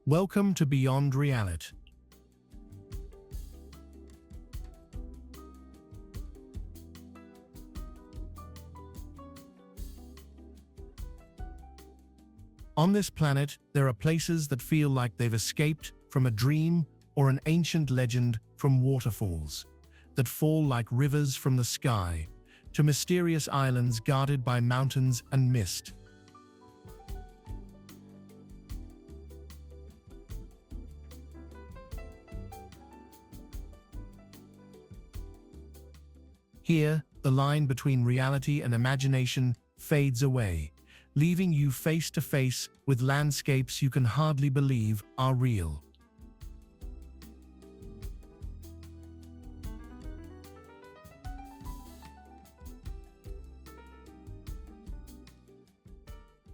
Welcome to Beyond Reality. On this planet, there are places that feel like they've escaped from a dream or an ancient legend, from waterfalls that fall like rivers from the sky to mysterious islands guarded by mountains and mist. Here, the line between reality and imagination fades away, leaving you face to face with landscapes you can hardly believe are real.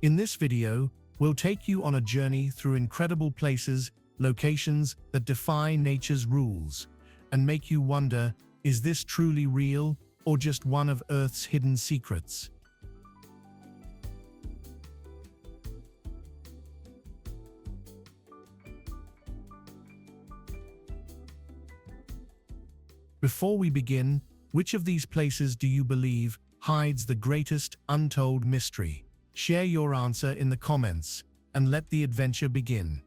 In this video, we'll take you on a journey through incredible places, locations that defy nature's rules, and make you wonder, is this truly real or just one of Earth's hidden secrets? Before we begin, which of these places do you believe hides the greatest untold mystery? Share your answer in the comments, and let the adventure begin.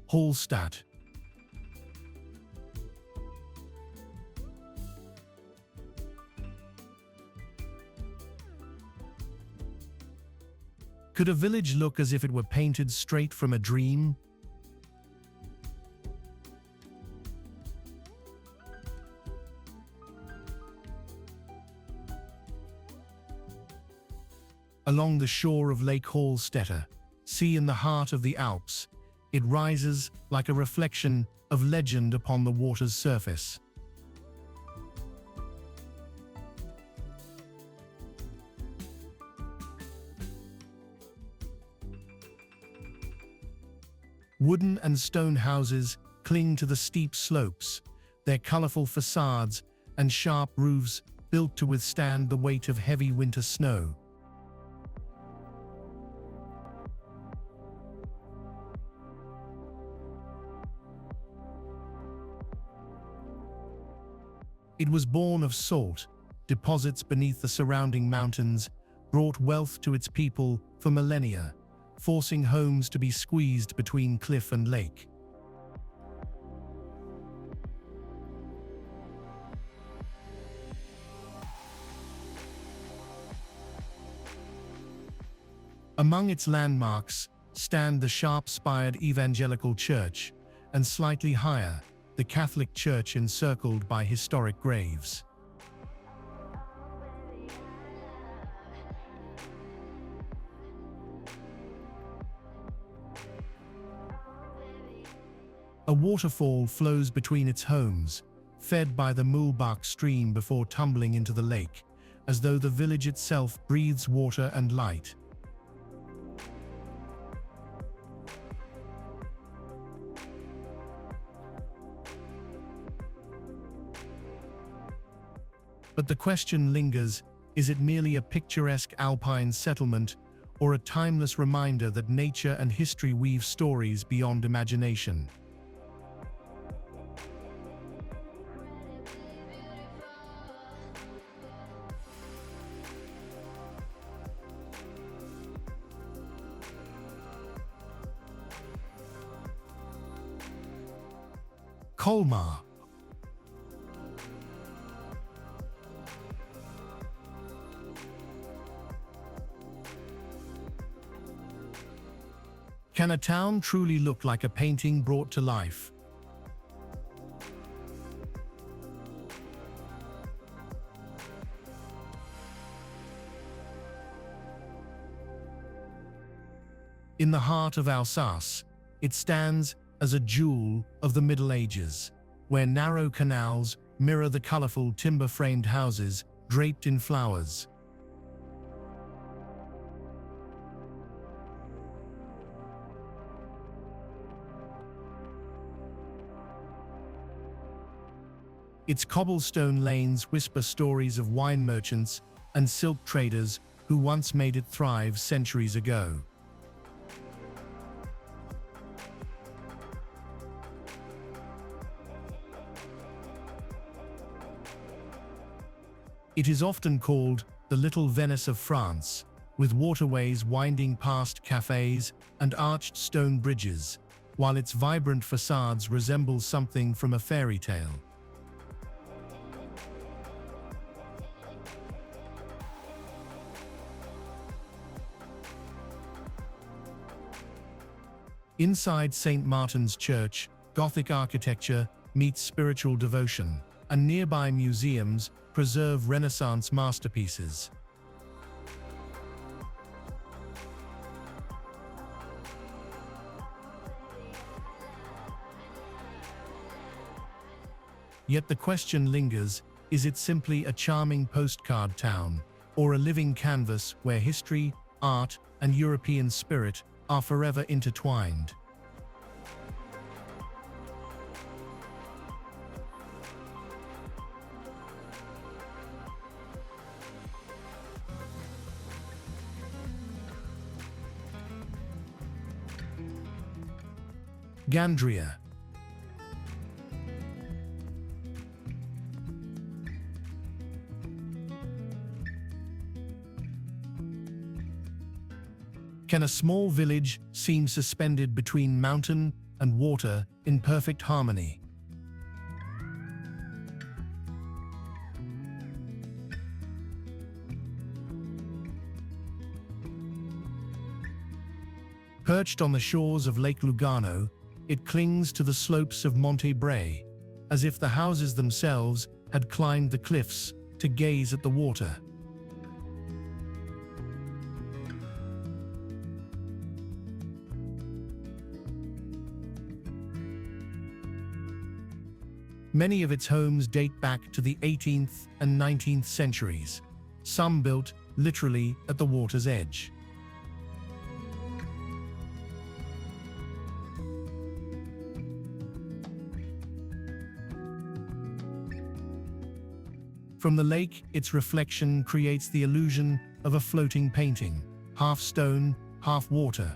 Hallstatt. Could a village look as if it were painted straight from a dream? Along the shore of Lake Hallstatt, sea in the heart of the Alps, it rises like a reflection of legend upon the water's surface. Wooden and stone houses cling to the steep slopes, their colorful facades and sharp roofs built to withstand the weight of heavy winter snow. It was born of salt, deposits beneath the surrounding mountains, brought wealth to its people for millennia, forcing homes to be squeezed between cliff and lake. Among its landmarks stand the sharp-spired evangelical church, and slightly higher, the Catholic Church encircled by historic graves. A waterfall flows between its homes, fed by the Mulbach stream before tumbling into the lake, as though the village itself breathes water and light. But the question lingers, is it merely a picturesque alpine settlement, or a timeless reminder that nature and history weave stories beyond imagination? Colmar. Can a town truly look like a painting brought to life? In the heart of Alsace, it stands as a jewel of the Middle Ages, where narrow canals mirror the colorful timber-framed houses draped in flowers. Its cobblestone lanes whisper stories of wine merchants and silk traders who once made it thrive centuries ago. It is often called the Little Venice of France, with waterways winding past cafes and arched stone bridges, while its vibrant facades resemble something from a fairy tale. Inside St. Martin's Church, Gothic architecture meets spiritual devotion, and nearby museums preserve Renaissance masterpieces. Yet the question lingers, is it simply a charming postcard town, or a living canvas where history, art, and European spirit are forever intertwined? Gandria. Can a small village seem suspended between mountain and water in perfect harmony? Perched on the shores of Lake Lugano, it clings to the slopes of Monte Bray, as if the houses themselves had climbed the cliffs to gaze at the water. Many of its homes date back to the 18th and 19th centuries, some built literally at the water's edge. From the lake, its reflection creates the illusion of a floating painting, half stone, half water.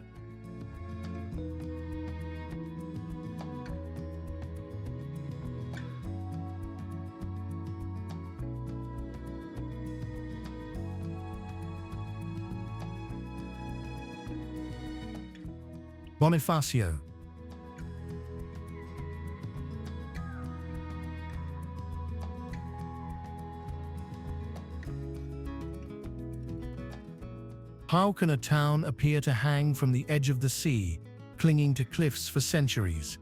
Bonifacio. How can a town appear to hang from the edge of the sea, clinging to cliffs for centuries?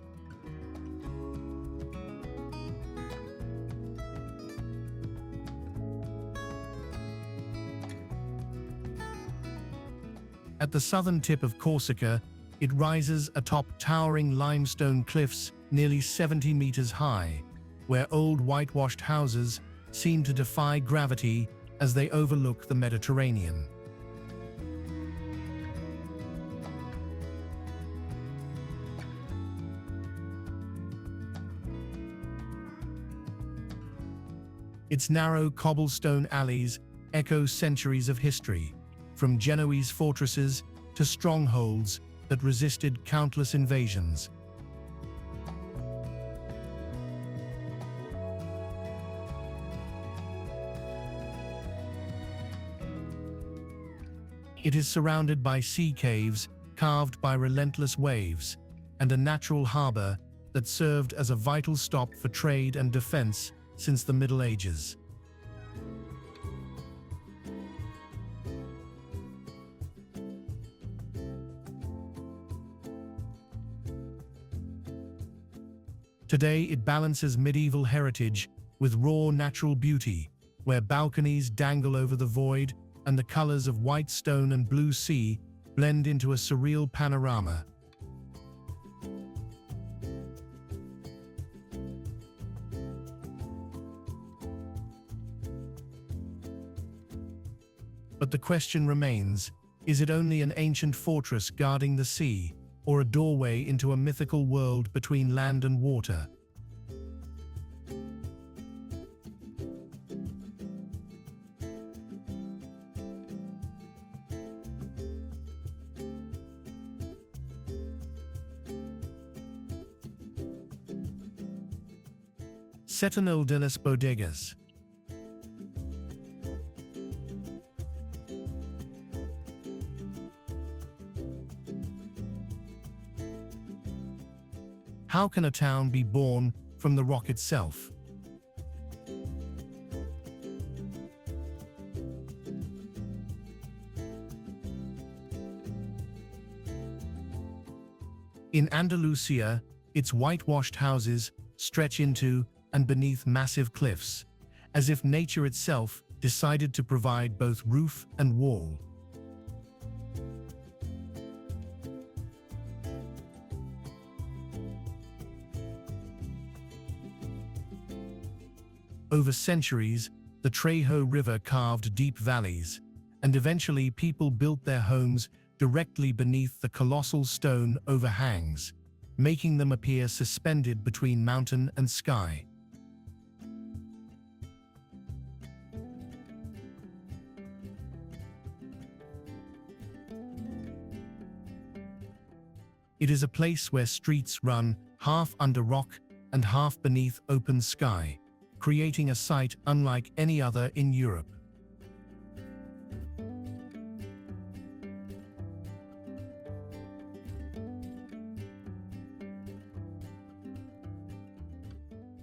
At the southern tip of Corsica, it rises atop towering limestone cliffs nearly 70 meters high, where old whitewashed houses seem to defy gravity as they overlook the Mediterranean. Its narrow cobblestone alleys echo centuries of history, from Genoese fortresses to strongholds that resisted countless invasions. It is surrounded by sea caves carved by relentless waves, and a natural harbor that served as a vital stop for trade and defense since the Middle Ages. Today, it balances medieval heritage with raw natural beauty, where balconies dangle over the void and the colors of white stone and blue sea blend into a surreal panorama. But the question remains, is it only an ancient fortress guarding the sea, or a doorway into a mythical world between land and water? Setenil de las Bodegas. How can a town be born from the rock itself? In Andalusia, its whitewashed houses stretch into and beneath massive cliffs, as if nature itself decided to provide both roof and wall. Over centuries, the Trejo River carved deep valleys, and eventually people built their homes directly beneath the colossal stone overhangs, making them appear suspended between mountain and sky. It is a place where streets run half under rock and half beneath open sky, creating a sight unlike any other in Europe.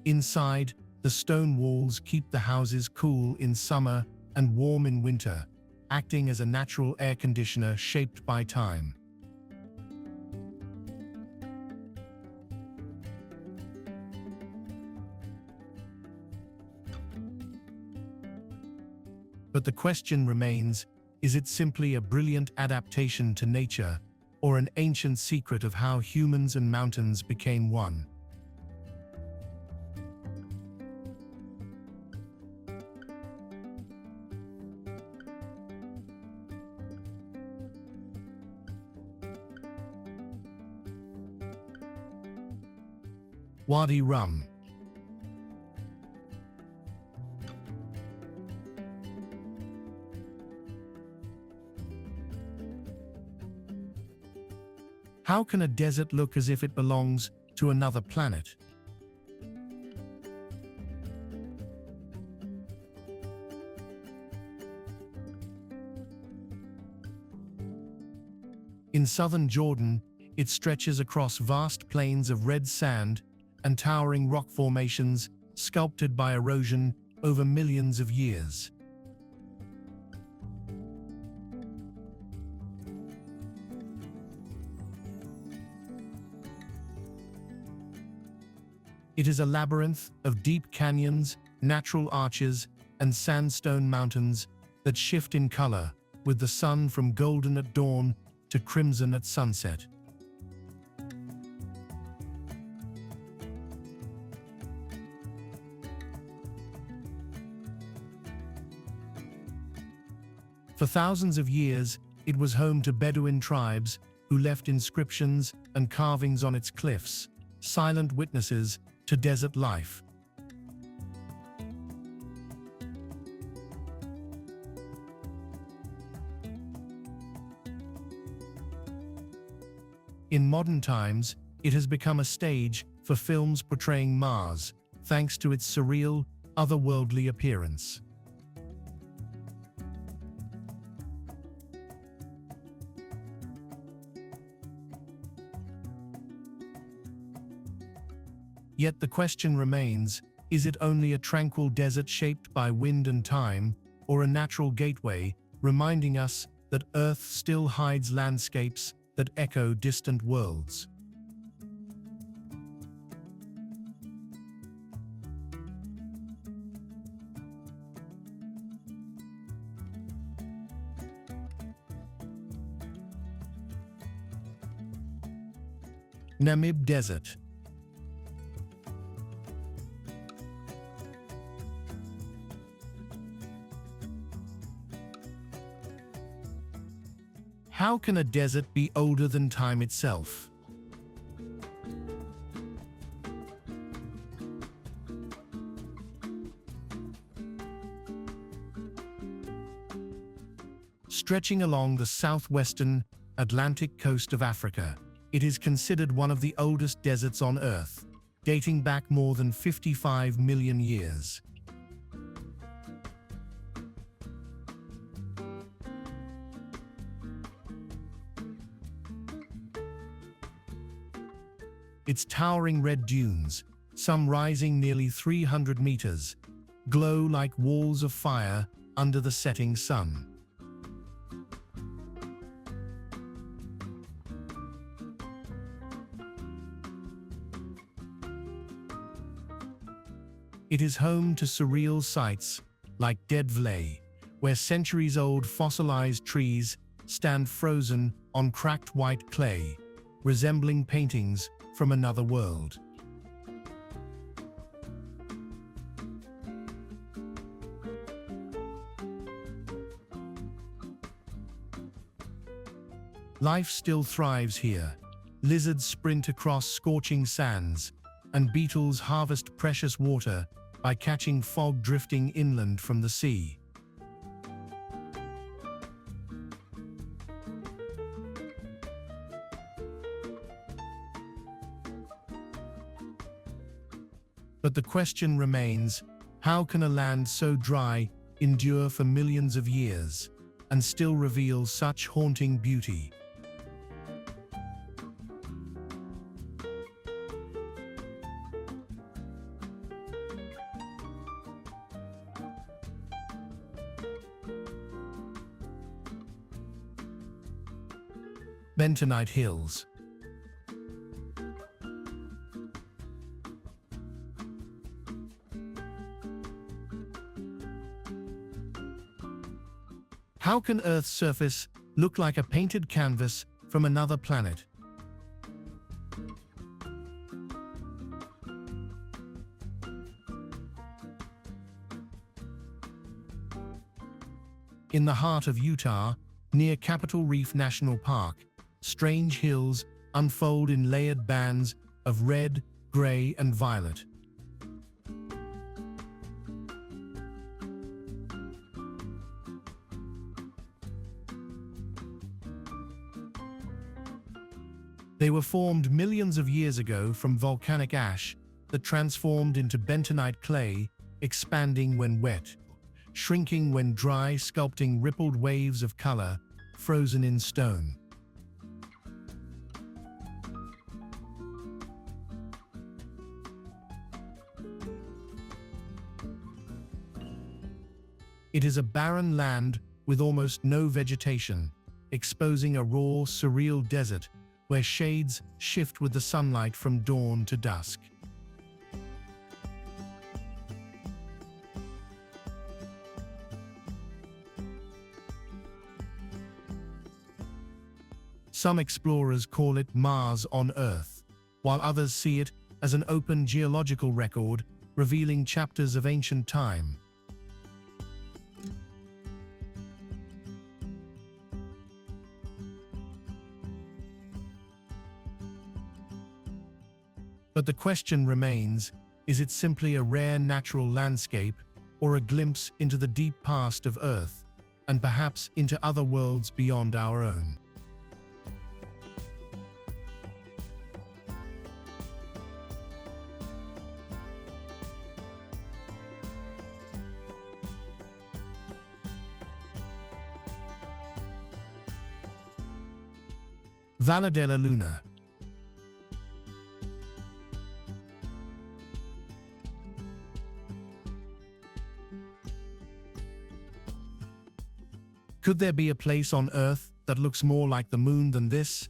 Inside, the stone walls keep the houses cool in summer and warm in winter, acting as a natural air conditioner shaped by time. But the question remains, is it simply a brilliant adaptation to nature, or an ancient secret of how humans and mountains became one? Wadi Rum. How can a desert look as if it belongs to another planet? In southern Jordan, it stretches across vast plains of red sand and towering rock formations sculpted by erosion over millions of years. It is a labyrinth of deep canyons, natural arches, and sandstone mountains that shift in color, with the sun from golden at dawn to crimson at sunset. For thousands of years, it was home to Bedouin tribes who left inscriptions and carvings on its cliffs, silent witnesses to desert life. In modern times, it has become a stage for films portraying Mars, thanks to its surreal, otherworldly appearance. Yet the question remains, is it only a tranquil desert shaped by wind and time, or a natural gateway, reminding us that Earth still hides landscapes that echo distant worlds? Namib Desert. How can a desert be older than time itself? Stretching along the southwestern Atlantic coast of Africa, it is considered one of the oldest deserts on Earth, dating back more than 55 million years. Its towering red dunes, some rising nearly 300 meters, glow like walls of fire under the setting sun. It is home to surreal sights like Dead Valley, where centuries-old fossilized trees stand frozen on cracked white clay, resembling paintings from another world. Life still thrives here. Lizards sprint across scorching sands, and beetles harvest precious water by catching fog drifting inland from the sea. But the question remains, how can a land so dry endure for millions of years and still reveal such haunting beauty? Bentonite Hills. How can Earth's surface look like a painted canvas from another planet? In the heart of Utah, near Capitol Reef National Park, strange hills unfold in layered bands of red, gray, and violet. They were formed millions of years ago from volcanic ash that transformed into bentonite clay, expanding when wet, shrinking when dry, sculpting rippled waves of color frozen in stone. It is a barren land with almost no vegetation, exposing a raw, surreal desert where shades shift with the sunlight from dawn to dusk. Some explorers call it Mars on Earth, while others see it as an open geological record revealing chapters of ancient time. But the question remains, is it simply a rare natural landscape or a glimpse into the deep past of Earth, and perhaps into other worlds beyond our own? Valle de la Luna. Could there be a place on Earth that looks more like the moon than this?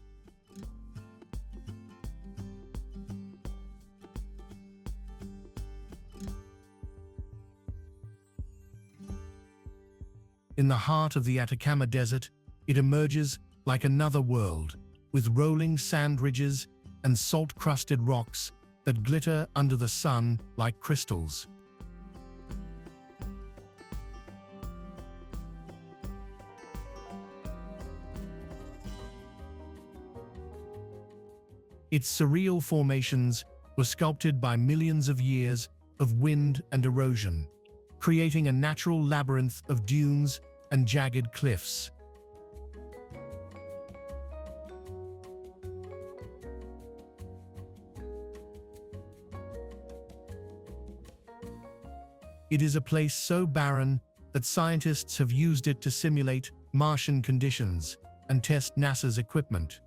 In the heart of the Atacama Desert, it emerges like another world, with rolling sand ridges and salt-crusted rocks that glitter under the sun like crystals. Its surreal formations were sculpted by millions of years of wind and erosion, creating a natural labyrinth of dunes and jagged cliffs. It is a place so barren that scientists have used it to simulate Martian conditions and test NASA's equipment.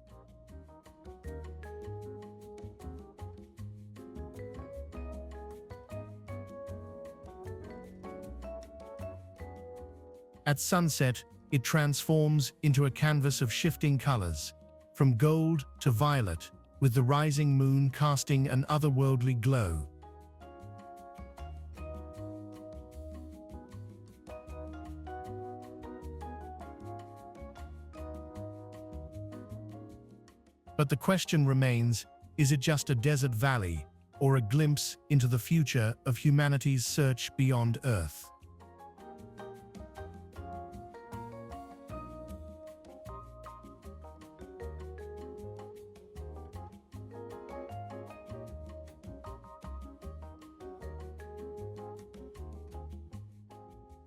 At sunset, it transforms into a canvas of shifting colors, from gold to violet, with the rising moon casting an otherworldly glow. But the question remains, is it just a desert valley, or a glimpse into the future of humanity's search beyond Earth?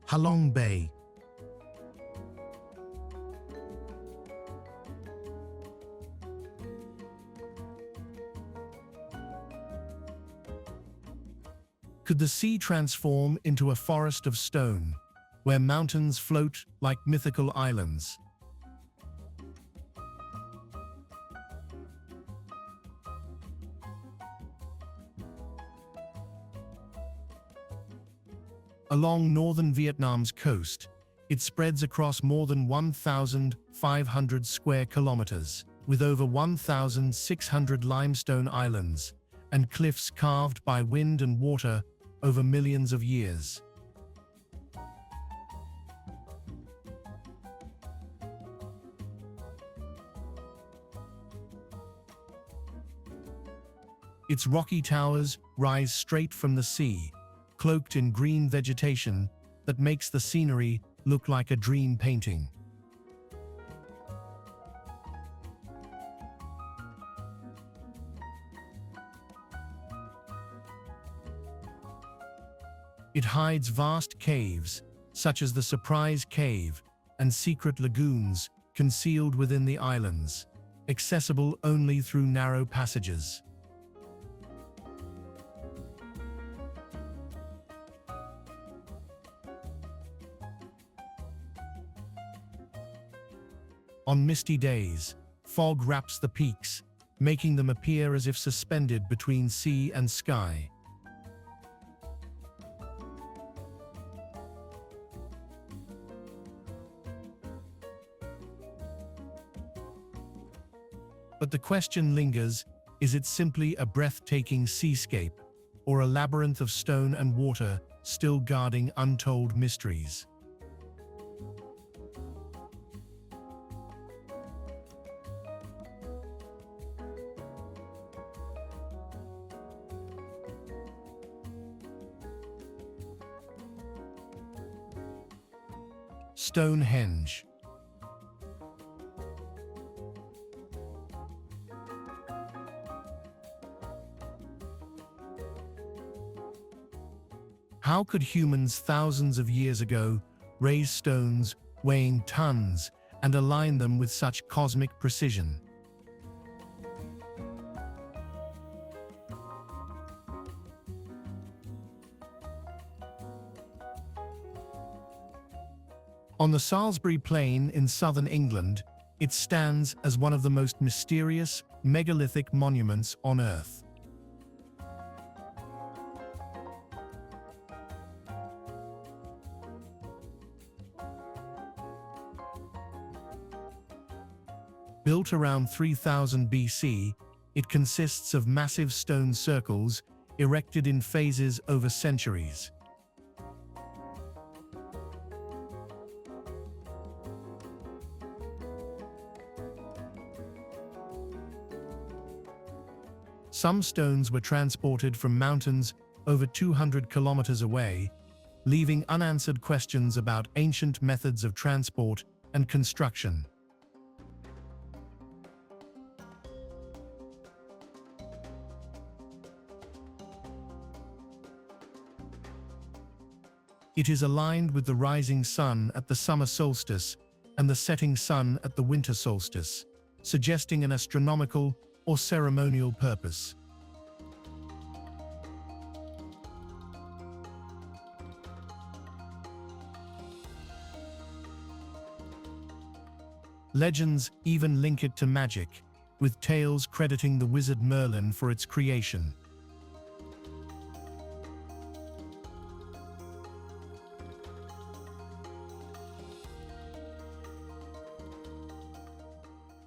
Halong Bay. Could the sea transform into a forest of stone, where mountains float like mythical islands? Along northern Vietnam's coast, it spreads across more than 1,500 square kilometers, with over 1,600 limestone islands and cliffs carved by wind and water over millions of years. Its rocky towers rise straight from the sea, cloaked in green vegetation that makes the scenery look like a dream painting. It hides vast caves, such as the Surprise Cave, and secret lagoons concealed within the islands, accessible only through narrow passages. On misty days, fog wraps the peaks, making them appear as if suspended between sea and sky. But the question lingers, is it simply a breathtaking seascape, or a labyrinth of stone and water still guarding untold mysteries? Stonehenge. How could humans thousands of years ago raise stones weighing tons and align them with such cosmic precision? On the Salisbury Plain in southern England, it stands as one of the most mysterious megalithic monuments on Earth. Built around 3000 BC, it consists of massive stone circles erected in phases over centuries. Some stones were transported from mountains over 200 kilometers away, leaving unanswered questions about ancient methods of transport and construction. It is aligned with the rising sun at the summer solstice and the setting sun at the winter solstice, suggesting an astronomical or ceremonial purpose. Legends even link it to magic, with tales crediting the wizard Merlin for its creation.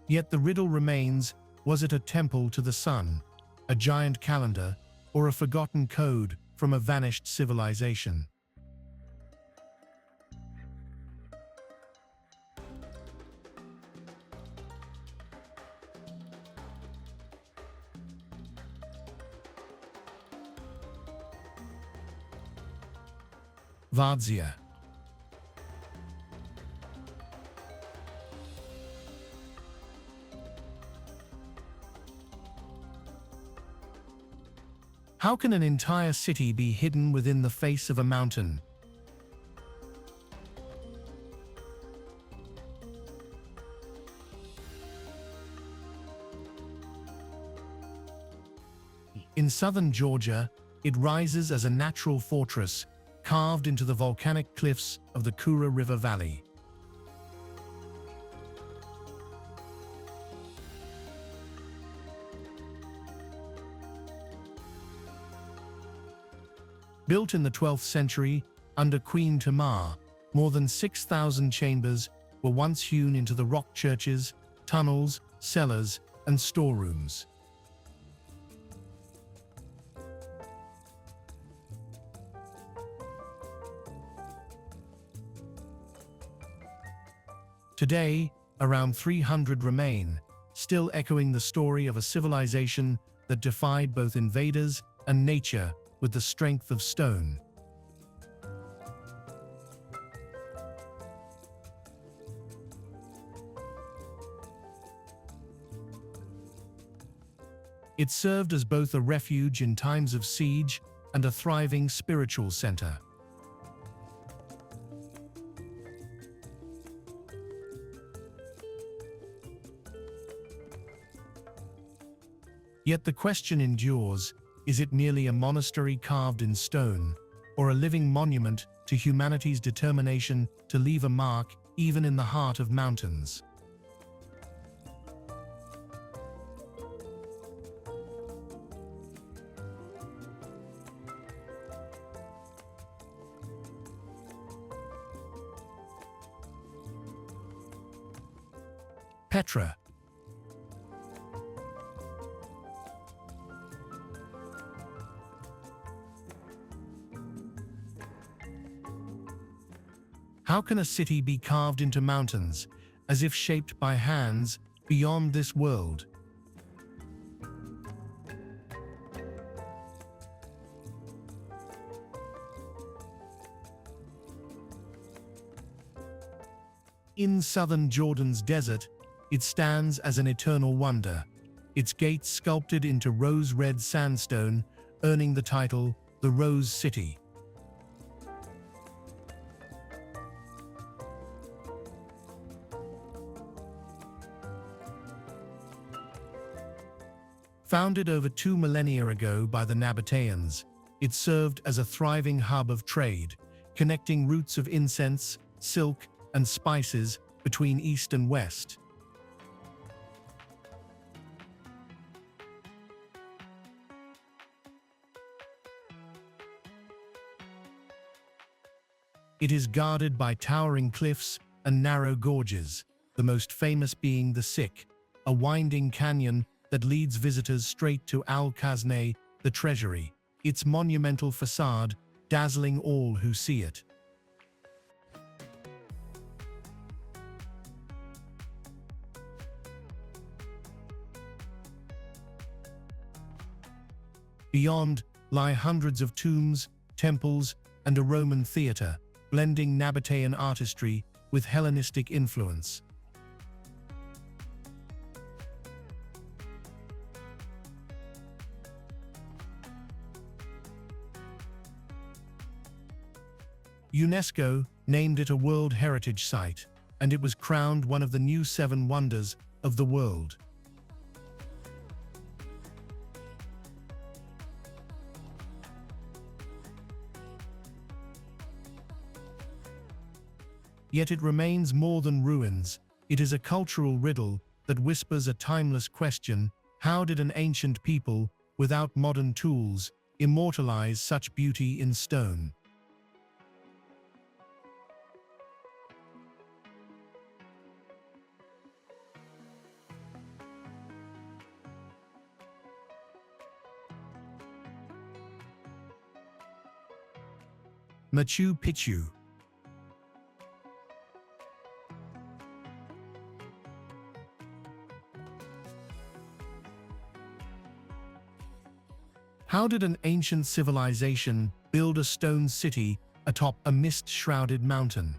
Yet the riddle remains, was it a temple to the sun, a giant calendar, or a forgotten code from a vanished civilization? Vadzia. How can an entire city be hidden within the face of a mountain? In southern Georgia, it rises as a natural fortress carved into the volcanic cliffs of the Kura River Valley. Built in the 12th century under Queen Tamar, more than 6,000 chambers were once hewn into the rock churches, tunnels, cellars, and storerooms. Today, around 300 remain, still echoing the story of a civilization that defied both invaders and nature with the strength of stone. It served as both a refuge in times of siege and a thriving spiritual center. Yet the question endures, is it merely a monastery carved in stone, or a living monument to humanity's determination to leave a mark even in the heart of mountains? Petra. How can a city be carved into mountains, as if shaped by hands beyond this world? In southern Jordan's desert, it stands as an eternal wonder, its gates sculpted into rose-red sandstone, earning the title, the Rose City. Founded over 2 millennia ago by the Nabateans, it served as a thriving hub of trade, connecting routes of incense, silk, and spices between East and West. It is guarded by towering cliffs and narrow gorges, the most famous being the Sik, a winding canyon that leads visitors straight to Al-Khazneh, the treasury, its monumental facade dazzling all who see it. Beyond lie hundreds of tombs, temples, and a Roman theatre, blending Nabatean artistry with Hellenistic influence. UNESCO named it a World Heritage Site, and it was crowned one of the new 7 wonders of the world. Yet it remains more than ruins, It is a cultural riddle that whispers a timeless question: how did an ancient people, without modern tools, immortalize such beauty in stone? Machu Picchu. How did an ancient civilization build a stone city atop a mist-shrouded mountain?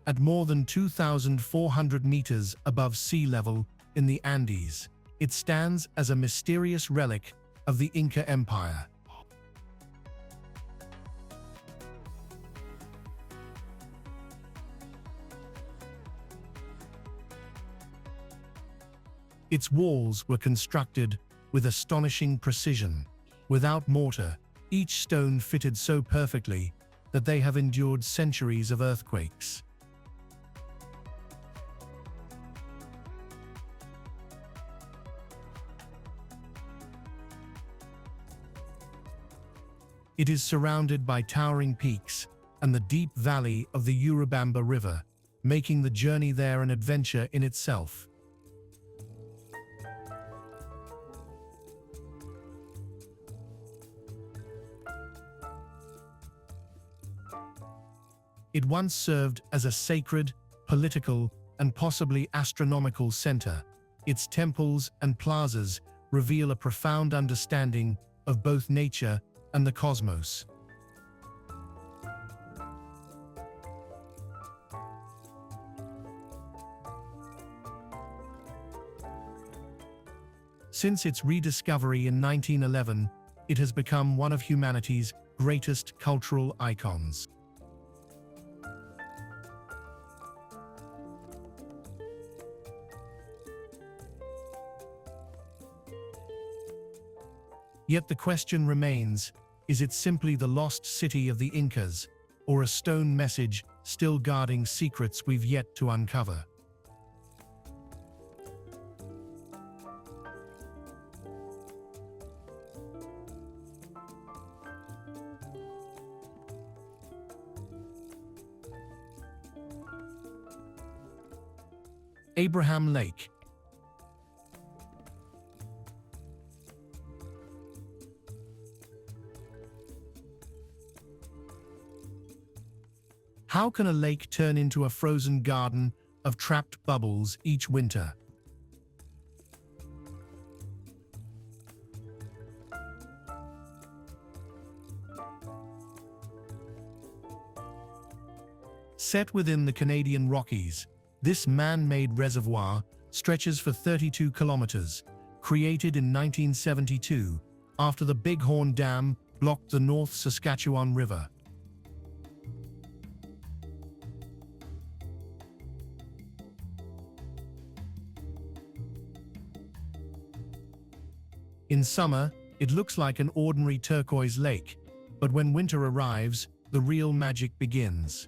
At more than 2,400 meters above sea level in the Andes, it stands as a mysterious relic of the Inca Empire. Its walls were constructed with astonishing precision. Without mortar, each stone fitted so perfectly that they have endured centuries of earthquakes. It is surrounded by towering peaks and the deep valley of the Urubamba River, making the journey there an adventure in itself. It once served as a sacred, political, and possibly astronomical center. Its temples and plazas reveal a profound understanding of both nature and the cosmos. Since its rediscovery in 1911, it has become one of humanity's greatest cultural icons. Yet the question remains, is it simply the lost city of the Incas, or a stone message still guarding secrets we've yet to uncover? Abraham Lake. How can a lake turn into a frozen garden of trapped bubbles each winter? Set within the Canadian Rockies, this man-made reservoir stretches for 32 kilometers, created in 1972 after the Bighorn Dam blocked the North Saskatchewan River. In summer, it looks like an ordinary turquoise lake, but when winter arrives, the real magic begins.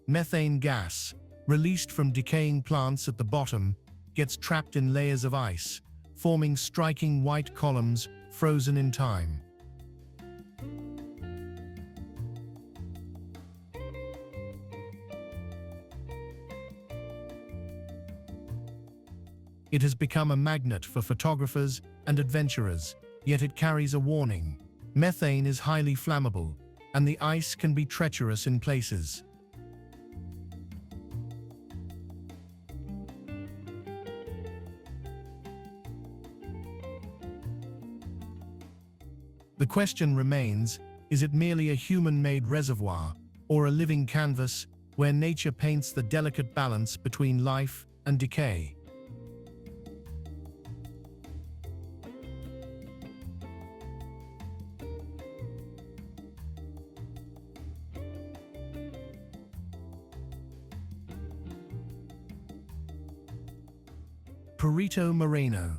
Methane gas, released from decaying plants at the bottom, gets trapped in layers of ice, forming striking white columns frozen in time. It has become a magnet for photographers and adventurers, yet it carries a warning. Methane is highly flammable, and the ice can be treacherous in places. The question remains, is it merely a human-made reservoir, or a living canvas where nature paints the delicate balance between life and decay? Perito Moreno.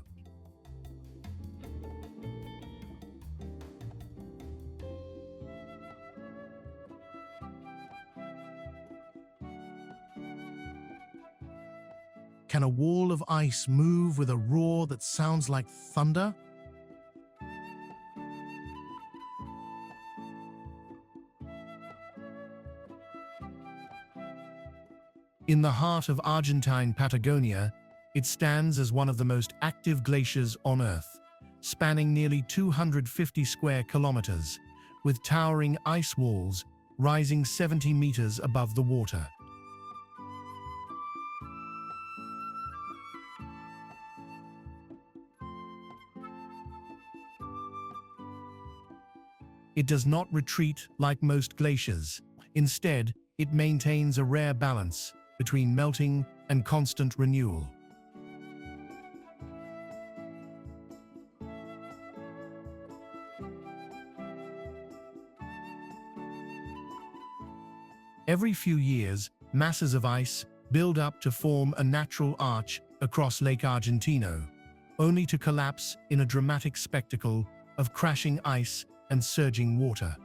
Can a wall of ice move with a roar that sounds like thunder? In the heart of Argentine Patagonia, it stands as one of the most active glaciers on Earth, spanning nearly 250 square kilometers, with towering ice walls rising 70 meters above the water. It does not retreat like most glaciers. Instead, it maintains a rare balance between melting and constant renewal. Every few years, masses of ice build up to form a natural arch across Lake Argentino, only to collapse in a dramatic spectacle of crashing ice and surging water.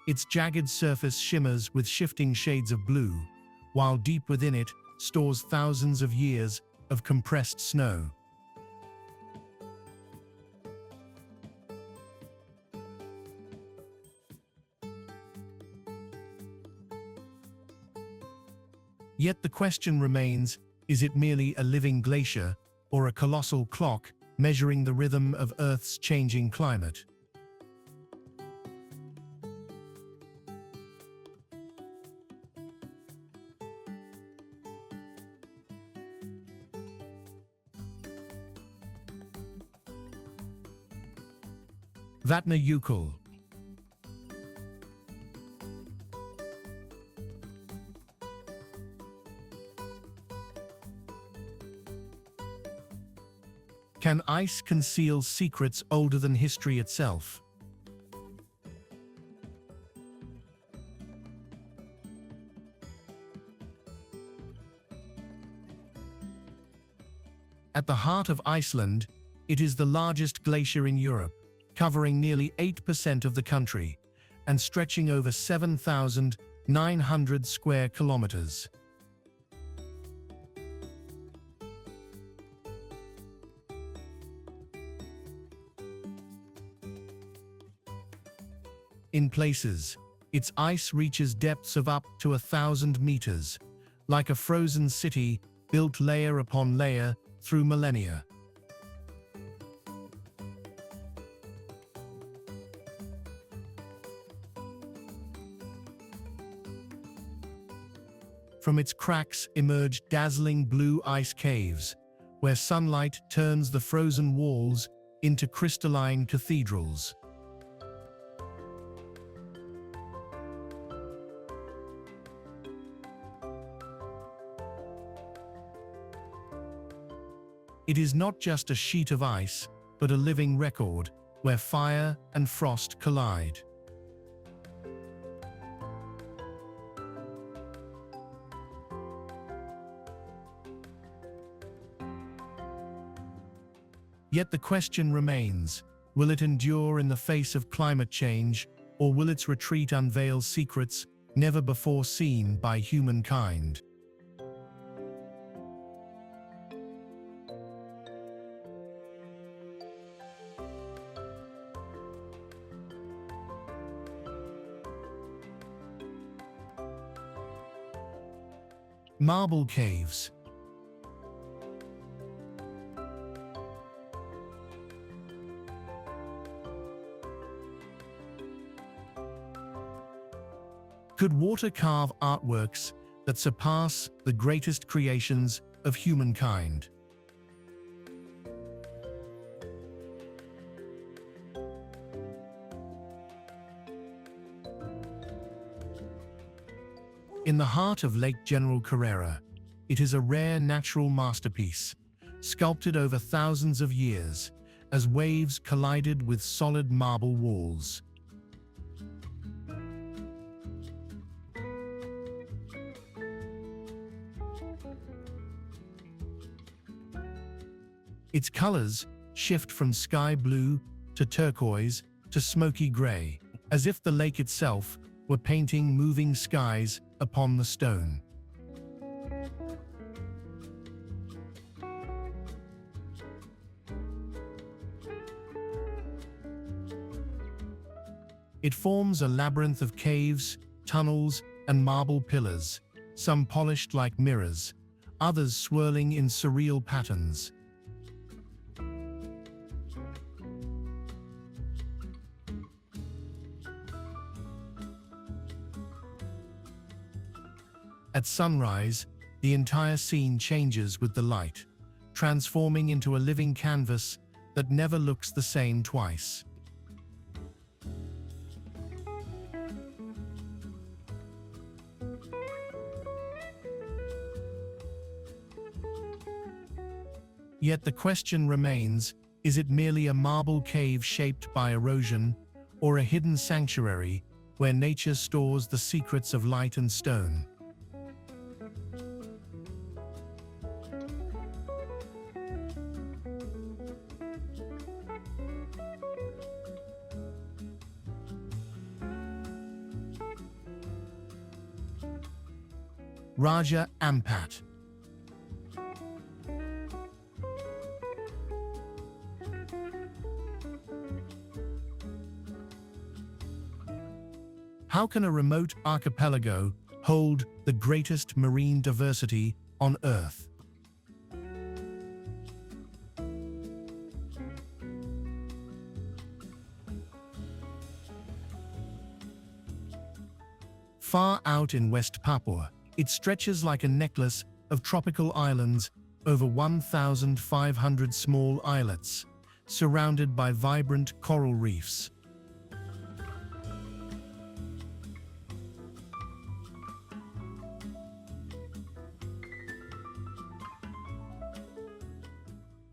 Its jagged surface shimmers with shifting shades of blue, while deep within it stores thousands of years of compressed snow. Yet the question remains, is it merely a living glacier or a colossal clock measuring the rhythm of Earth's changing climate? Vatnajökull. Can ice conceal secrets older than history itself? At the heart of Iceland, it is the largest glacier in Europe, covering nearly 8% of the country and stretching over 7,900 square kilometers. In places, its ice reaches depths of up to 1,000 meters, like a frozen city built layer upon layer through millennia. From its cracks emerge dazzling blue ice caves, where sunlight turns the frozen walls into crystalline cathedrals. It is not just a sheet of ice, but a living record where fire and frost collide. Yet the question remains, will it endure in the face of climate change, or will its retreat unveil secrets never before seen by humankind? Marble caves. Could water carve artworks that surpass the greatest creations of humankind? In the heart of Lake General Carrera, it is a rare natural masterpiece, sculpted over thousands of years as waves collided with solid marble walls. Its colors shift from sky blue to turquoise to smoky gray, as if the lake itself were painting moving skies upon the stone. It forms a labyrinth of caves, tunnels, and marble pillars, some polished like mirrors, others swirling in surreal patterns. At sunrise, the entire scene changes with the light, transforming into a living canvas that never looks the same twice. Yet the question remains, is it merely a marble cave shaped by erosion, or a hidden sanctuary where nature stores the secrets of light and stone? Raja Ampat. How can a remote archipelago hold the greatest marine diversity on Earth? Far out in West Papua, it stretches like a necklace of tropical islands over 1,500 small islets, surrounded by vibrant coral reefs.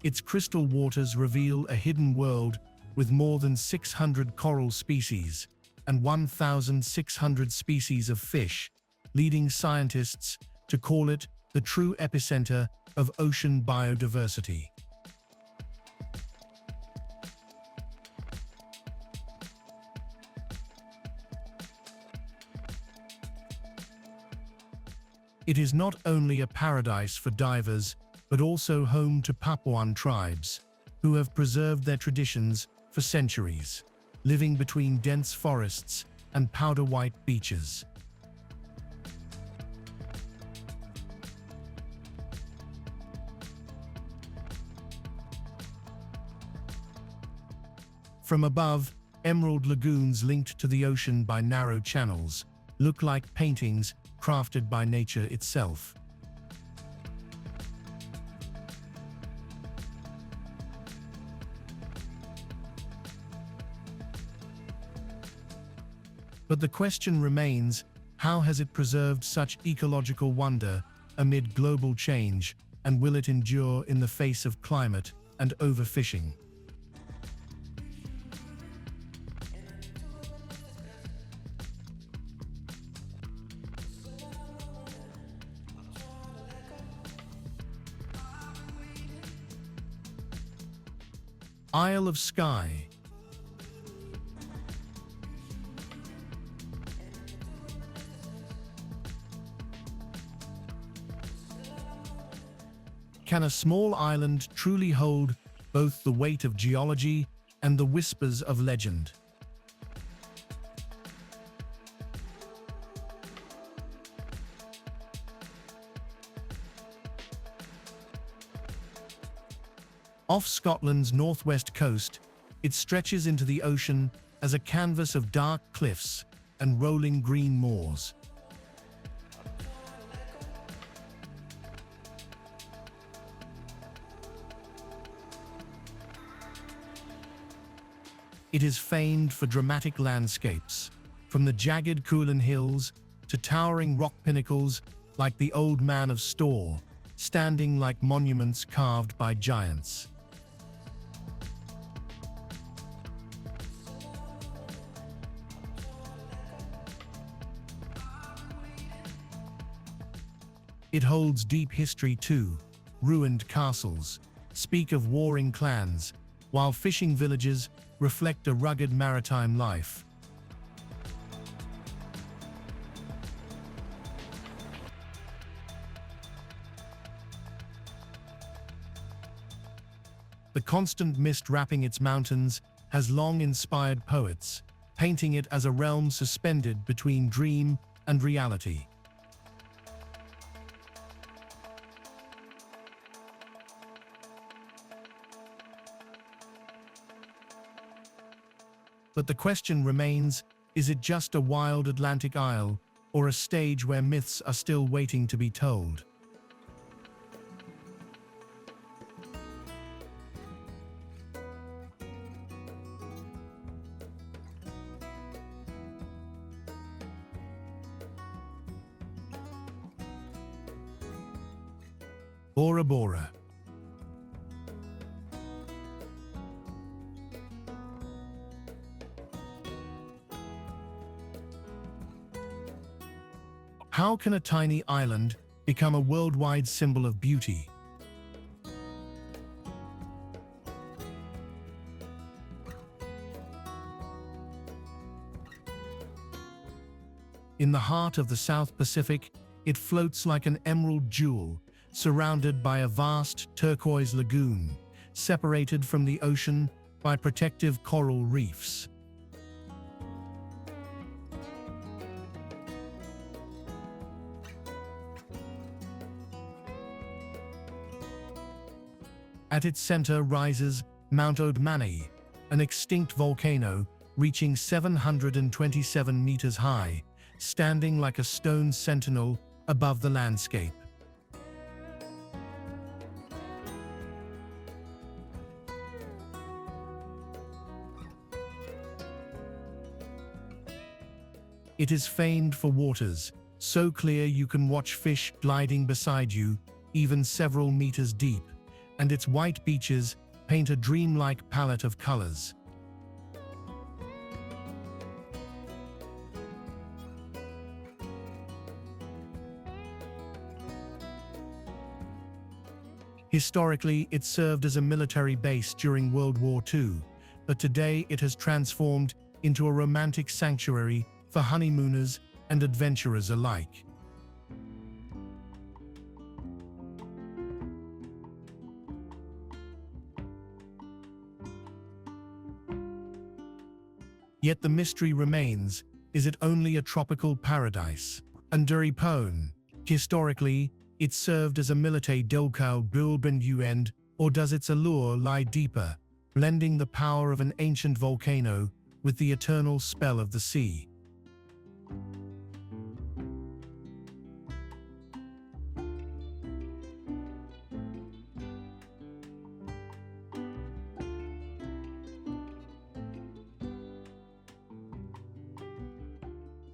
Its crystal waters reveal a hidden world with more than 600 coral species and 1,600 species of fish, leading scientists to call it the true epicenter of ocean biodiversity. It is not only a paradise for divers, but also home to Papuan tribes, who have preserved their traditions for centuries, living between dense forests and powder-white beaches. From above, emerald lagoons linked to the ocean by narrow channels look like paintings crafted by nature itself. But the question remains, how has it preserved such ecological wonder amid global change, and will it endure in the face of climate and overfishing? Isle of Skye. Can a small island truly hold both the weight of geology and the whispers of legend? Off Scotland's northwest coast, it stretches into the ocean as a canvas of dark cliffs and rolling green moors. It is famed for dramatic landscapes, from the jagged Kulin Hills to towering rock pinnacles like the Old Man of Storr, standing like monuments carved by giants. It holds deep history too. Ruined castles speak of warring clans, while fishing villages reflect a rugged maritime life. The constant mist wrapping its mountains has long inspired poets, painting it as a realm suspended between dream and reality. But the question remains, is it just a wild Atlantic isle, or a stage where myths are still waiting to be told? Bora Bora. How can a tiny island become a worldwide symbol of beauty? In the heart of the South Pacific, it floats like an emerald jewel, surrounded by a vast turquoise lagoon, separated from the ocean by protective coral reefs. At its center rises Mount Odmani, an extinct volcano reaching 727 meters high, standing like a stone sentinel above the landscape. It is famed for waters so clear you can watch fish gliding beside you, even several meters deep, and its white beaches paint a dreamlike palette of colors. Historically, it served as a military base during World War II, but today it has transformed into a romantic sanctuary for honeymooners and adventurers alike. Yet the mystery remains, is it only a tropical paradise? Anduri Pone. Historically, it served as a military Delkau Bulbenduend, or does its allure lie deeper, blending the power of an ancient volcano with the eternal spell of the sea?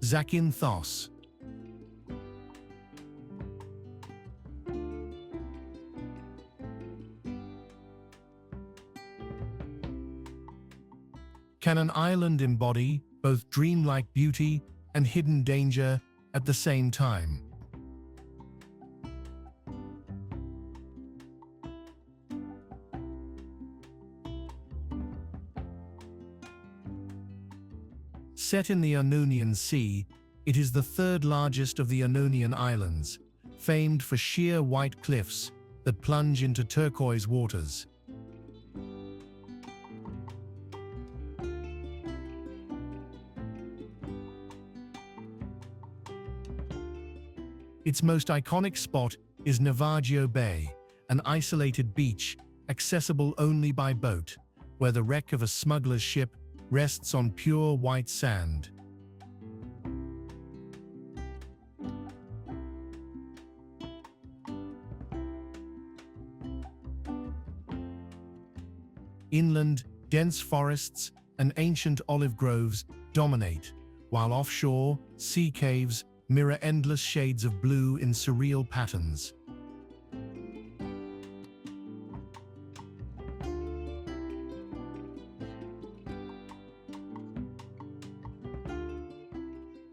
Zakynthos. Can an island embody both dreamlike beauty and hidden danger at the same time? Set in the Ionian Sea, it is the third largest of the Ionian Islands, famed for sheer white cliffs that plunge into turquoise waters. Its most iconic spot is Navajo Bay, an isolated beach accessible only by boat, where the wreck of a smuggler's ship rests on pure white sand. Inland, dense forests and ancient olive groves dominate, while offshore, sea caves mirror endless shades of blue in surreal patterns.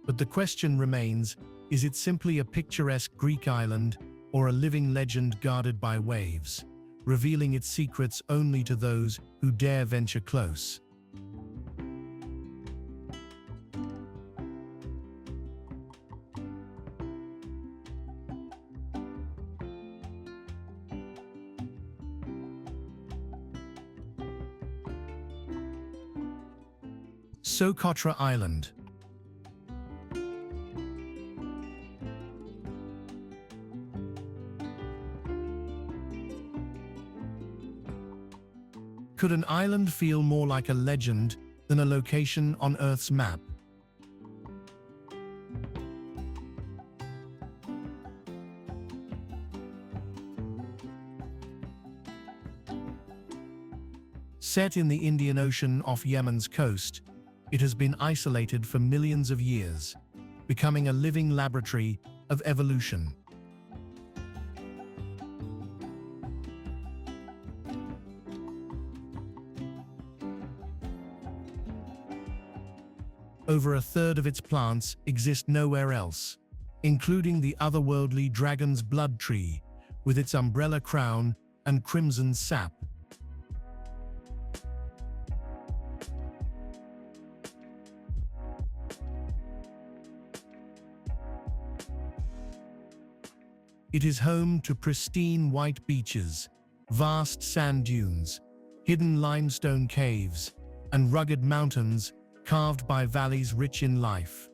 But the question remains, is it simply a picturesque Greek island, or a living legend guarded by waves, revealing its secrets only to those who dare venture close. Socotra Island. Could an island feel more like a legend than a location on Earth's map? Set in the Indian Ocean off Yemen's coast, it has been isolated for millions of years, becoming a living laboratory of evolution. Over a third of its plants exist nowhere else, including the otherworldly dragon's blood tree, with its umbrella crown and crimson sap. It is home to pristine white beaches, vast sand dunes, hidden limestone caves, and rugged mountains carved by valleys rich in life.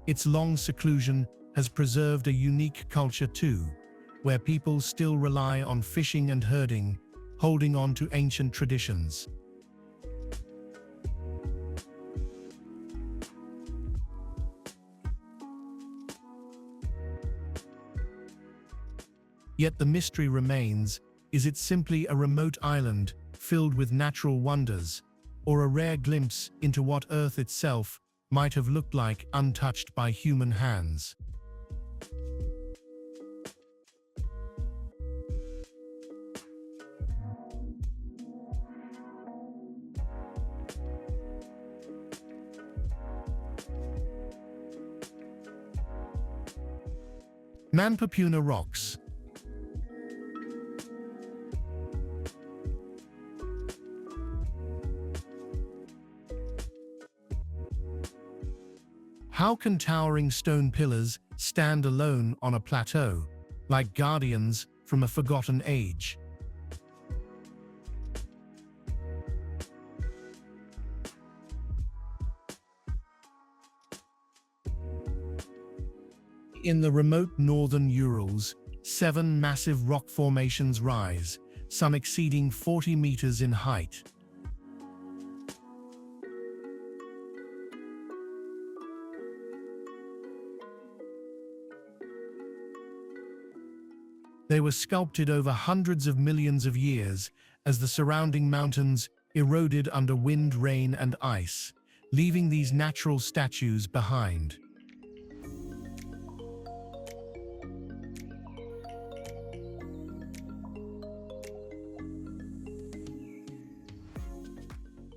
Its long seclusion has preserved a unique culture too, where people still rely on fishing and herding, holding on to ancient traditions. Yet the mystery remains: is it simply a remote island filled with natural wonders, or a rare glimpse into what Earth itself might have looked like untouched by human hands? Manpapuna Rocks. How can towering stone pillars stand alone on a plateau, like guardians from a forgotten age? In the remote northern Urals, 7 massive rock formations rise, some exceeding 40 meters in height. They were sculpted over hundreds of millions of years as the surrounding mountains eroded under wind, rain, and ice, leaving these natural statues behind.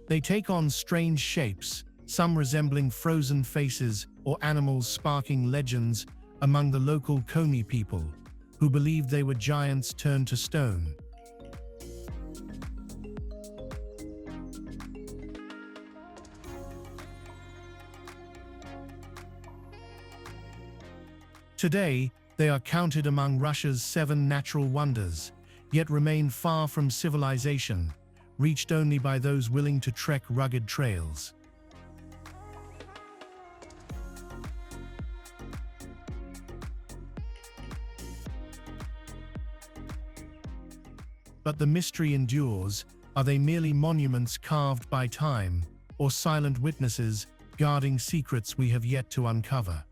They take on strange shapes, some resembling frozen faces or animals sparking legends among the local Komi people, who believed they were giants turned to stone. Today, they are counted among Russia's 7 natural wonders, yet remain far from civilization, reached only by those willing to trek rugged trails. But the mystery endures. Are they merely monuments carved by time, or silent witnesses guarding secrets we have yet to uncover?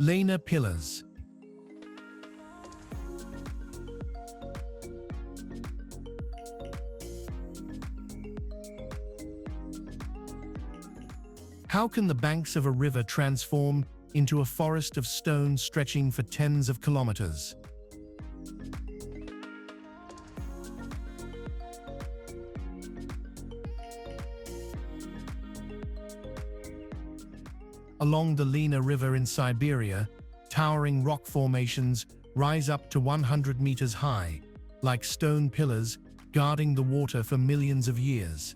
Lena Pillars. How can the banks of a river transform into a forest of stone stretching for tens of kilometers? Along the Lena River in Siberia, towering rock formations rise up to 100 meters high, like stone pillars guarding the water for millions of years.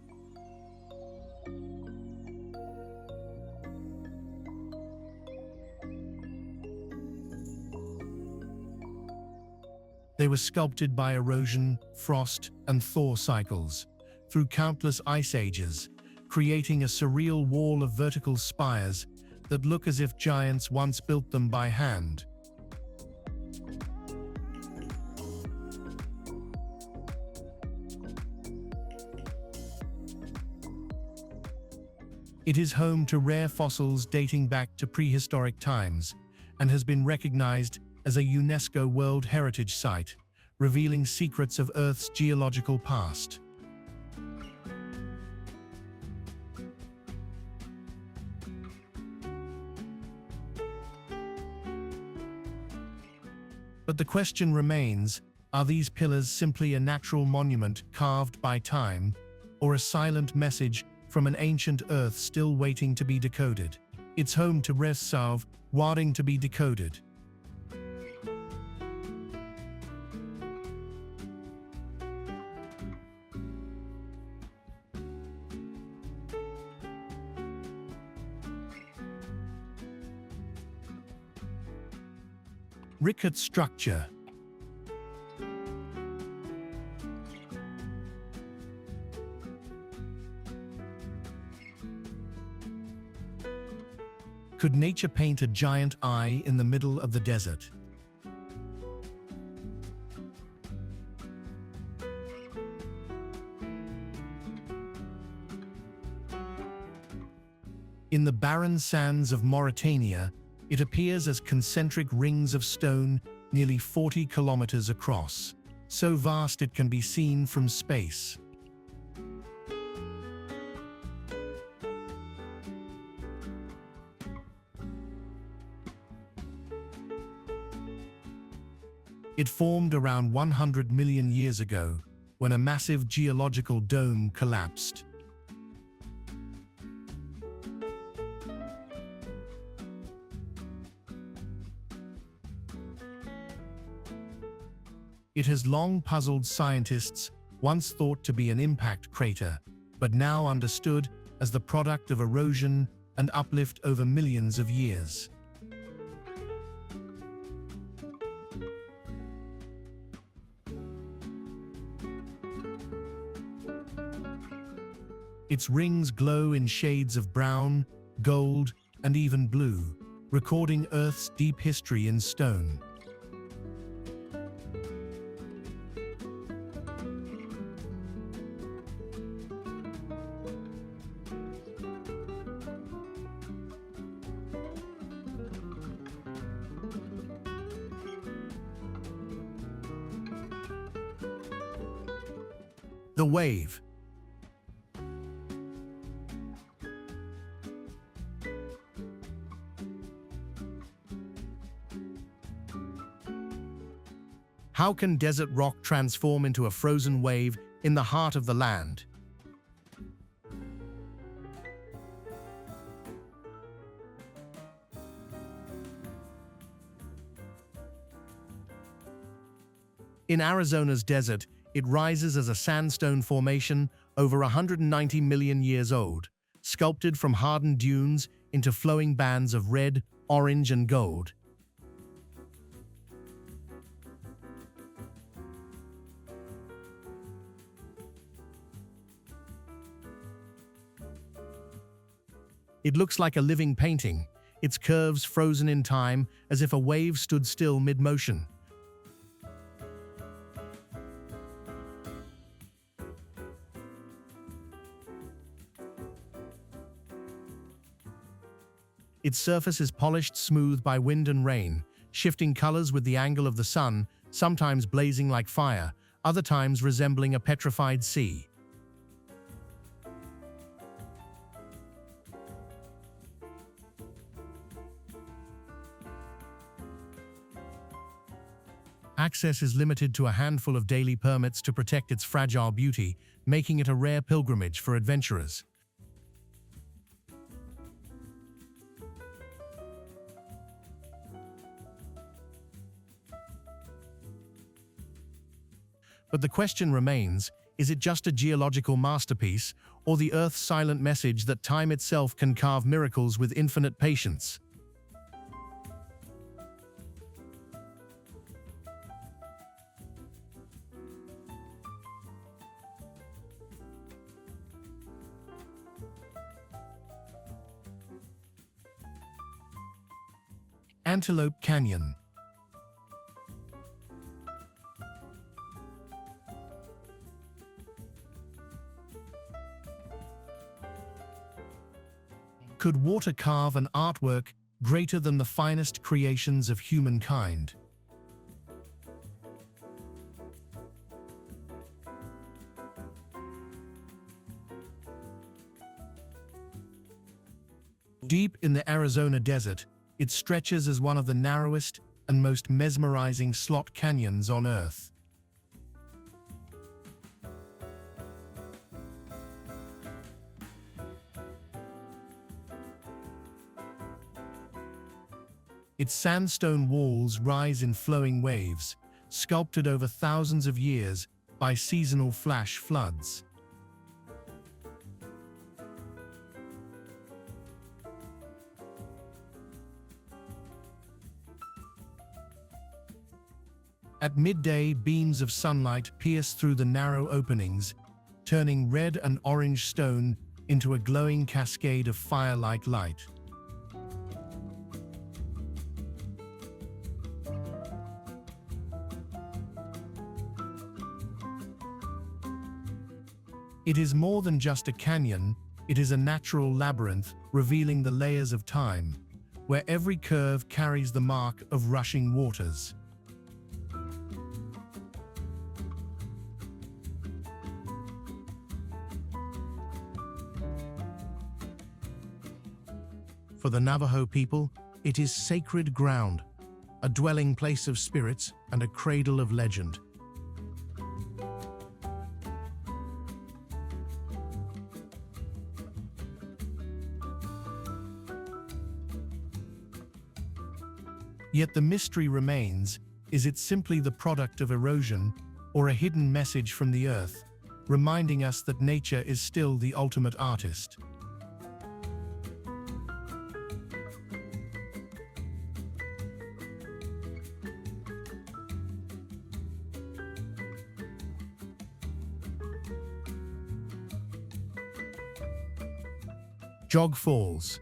They were sculpted by erosion, frost, and thaw cycles through countless ice ages, creating a surreal wall of vertical spires that look as if giants once built them by hand. It is home to rare fossils dating back to prehistoric times and has been recognized as a UNESCO World Heritage Site, revealing secrets of Earth's geological past. But the question remains, are these pillars simply a natural monument carved by time, or a silent message from an ancient Earth still waiting to be decoded? It's home to breathtaking, waiting to be decoded. Rickett structure. Could nature paint a giant eye in the middle of the desert? In the barren sands of Mauritania, it appears as concentric rings of stone nearly 40 kilometers across, so vast it can be seen from space. It formed around 100 million years ago, when a massive geological dome collapsed. It has long puzzled scientists, once thought to be an impact crater, but now understood as the product of erosion and uplift over millions of years. Its rings glow in shades of brown, gold, and even blue, recording Earth's deep history in stone. The wave. How can desert rock transform into a frozen wave in the heart of the land? In Arizona's desert, it rises as a sandstone formation over 190 million years old, sculpted from hardened dunes into flowing bands of red, orange, and gold. It looks like a living painting, its curves frozen in time as if a wave stood still mid-motion. Its surface is polished smooth by wind and rain, shifting colors with the angle of the sun, sometimes blazing like fire, other times resembling a petrified sea. Access is limited to a handful of daily permits to protect its fragile beauty, making it a rare pilgrimage for adventurers. But the question remains, is it just a geological masterpiece, or the Earth's silent message that time itself can carve miracles with infinite patience? Antelope Canyon. Could water carve an artwork greater than the finest creations of humankind? Deep in the Arizona desert, it stretches as one of the narrowest and most mesmerizing slot canyons on Earth. Its sandstone walls rise in flowing waves, sculpted over thousands of years by seasonal flash floods. At midday, beams of sunlight pierce through the narrow openings, turning red and orange stone into a glowing cascade of fire-like light. It is more than just a canyon, it is a natural labyrinth revealing the layers of time, where every curve carries the mark of rushing waters. For the Navajo people, it is sacred ground, a dwelling place of spirits and a cradle of legend. Yet the mystery remains, is it simply the product of erosion or a hidden message from the earth, reminding us that nature is still the ultimate artist? Jog Falls.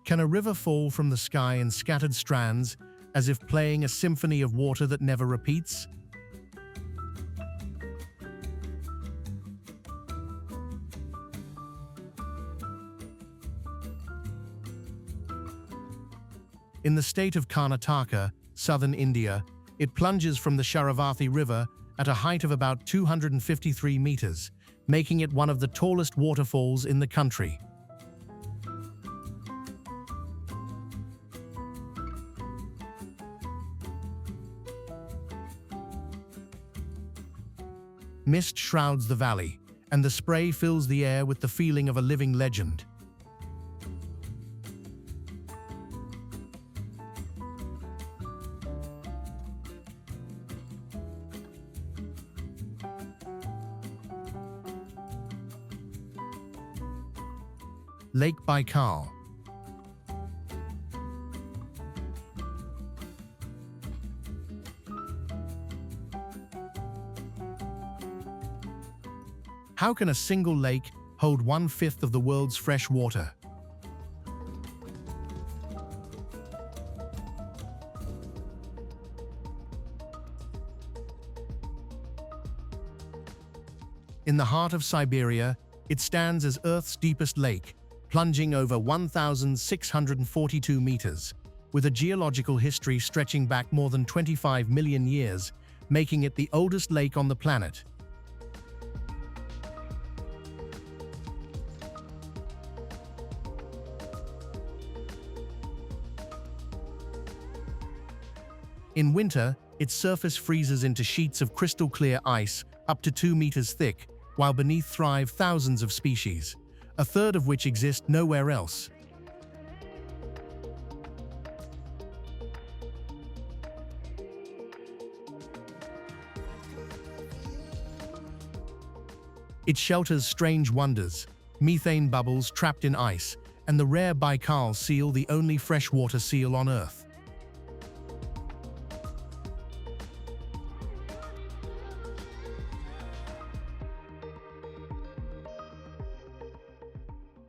Can a river fall from the sky in scattered strands, as if playing a symphony of water that never repeats? In the state of Karnataka, southern India, it plunges from the Sharavathi River at a height of about 253 meters, making it one of the tallest waterfalls in the country. Mist shrouds the valley, and the spray fills the air with the feeling of a living legend. Lake Baikal. How can a single lake hold 1/5 of the world's fresh water? In the heart of Siberia, it stands as Earth's deepest lake, plunging over 1,642 meters, with a geological history stretching back more than 25 million years, making it the oldest lake on the planet. In winter, its surface freezes into sheets of crystal-clear ice up to 2 meters thick, while beneath thrive thousands of species, a third of which exist nowhere else. It shelters strange wonders, methane bubbles trapped in ice, and the rare Baikal seal, the only freshwater seal on Earth.